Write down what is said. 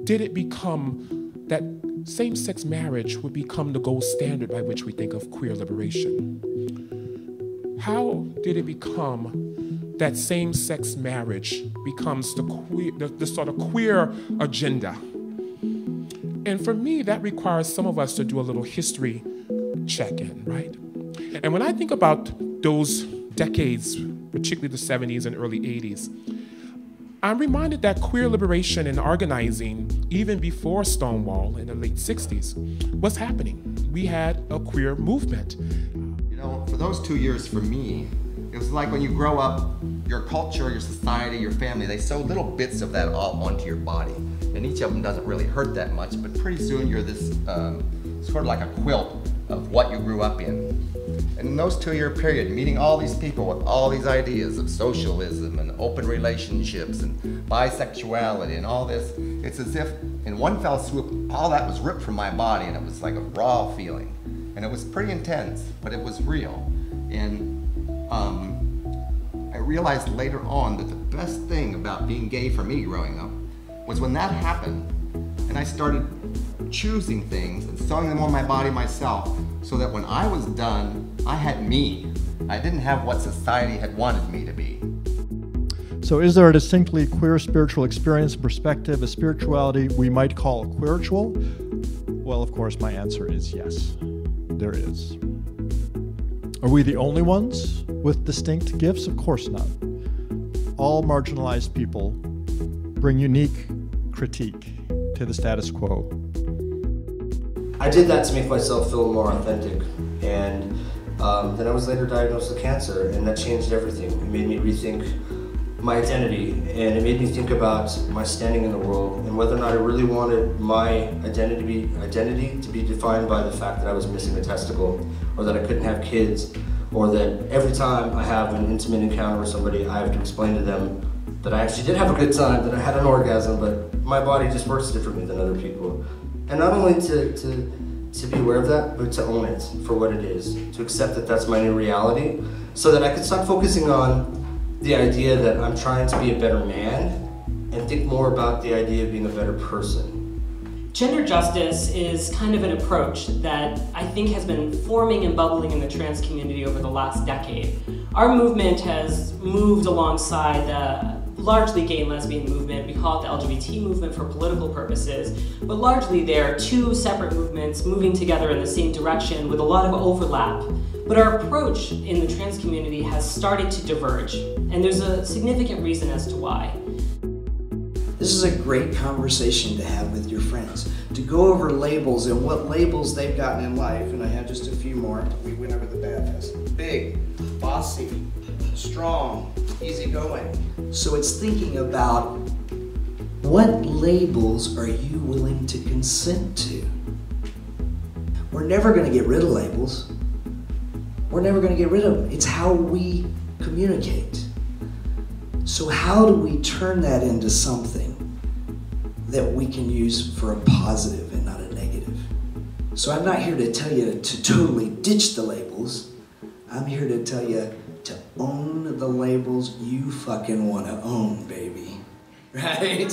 did it become that same-sex marriage would become the gold standard by which we think of queer liberation? How did it become that same-sex marriage becomes the sort of queer agenda? And for me, that requires some of us to do a little history check-in, right? And when I think about those decades, particularly the 70s and early 80s, I'm reminded that queer liberation and organizing, even before Stonewall in the late 60s, was happening. We had a queer movement. You know, for those 2 years for me, it was like when you grow up, your culture, your society, your family, they sew little bits of that all onto your body. And each of them doesn't really hurt that much, but pretty soon you're this sort of like a quilt of what you grew up in. And in those 2-year period, meeting all these people with all these ideas of socialism and open relationships and bisexuality and all this, it's as if in one fell swoop, all that was ripped from my body, and it was like a raw feeling. And it was pretty intense, but it was real. And I realized later on that the best thing about being gay for me growing up was when that happened, and I started choosing things and sewing them on my body myself, so that when I was done, I had me. I didn't have what society had wanted me to be. So is there a distinctly queer spiritual experience, perspective, a spirituality we might call queeritual? Well, of course, my answer is yes, there is. Are we the only ones with distinct gifts? Of course not. All marginalized people bring unique critique to the status quo. I did that to make myself feel more authentic, and then I was later diagnosed with cancer, and that changed everything. It made me rethink my identity, and it made me think about my standing in the world and whether or not I really wanted my identity to be defined by the fact that I was missing a testicle, or that I couldn't have kids, or that every time I have an intimate encounter with somebody, I have to explain to them that I actually did have a good time, that I had an orgasm, but my body just works differently than other people. And not only to be aware of that, but to own it for what it is, to accept that that's my new reality, so that I could stop focusing on the idea that I'm trying to be a better man and think more about the idea of being a better person. Gender justice is kind of an approach that I think has been forming and bubbling in the trans community over the last decade. Our movement has moved alongside the largely gay and lesbian movement. We call it the LGBT movement for political purposes, but largely they're two separate movements moving together in the same direction with a lot of overlap. But our approach in the trans community has started to diverge, and there's a significant reason as to why. This is a great conversation to have with your friends, to go over labels and what labels they've gotten in life, and I have just a few more. We went over the badness. Big, bossy, strong, easygoing. So it's thinking about what labels are you willing to consent to? We're never going to get rid of labels. We're never going to get rid of them. It's how we communicate. So how do we turn that into something that we can use for a positive and not a negative? So I'm not here to tell you to totally ditch the labels. I'm here to tell you to own the labels you fucking want to own, baby. Right?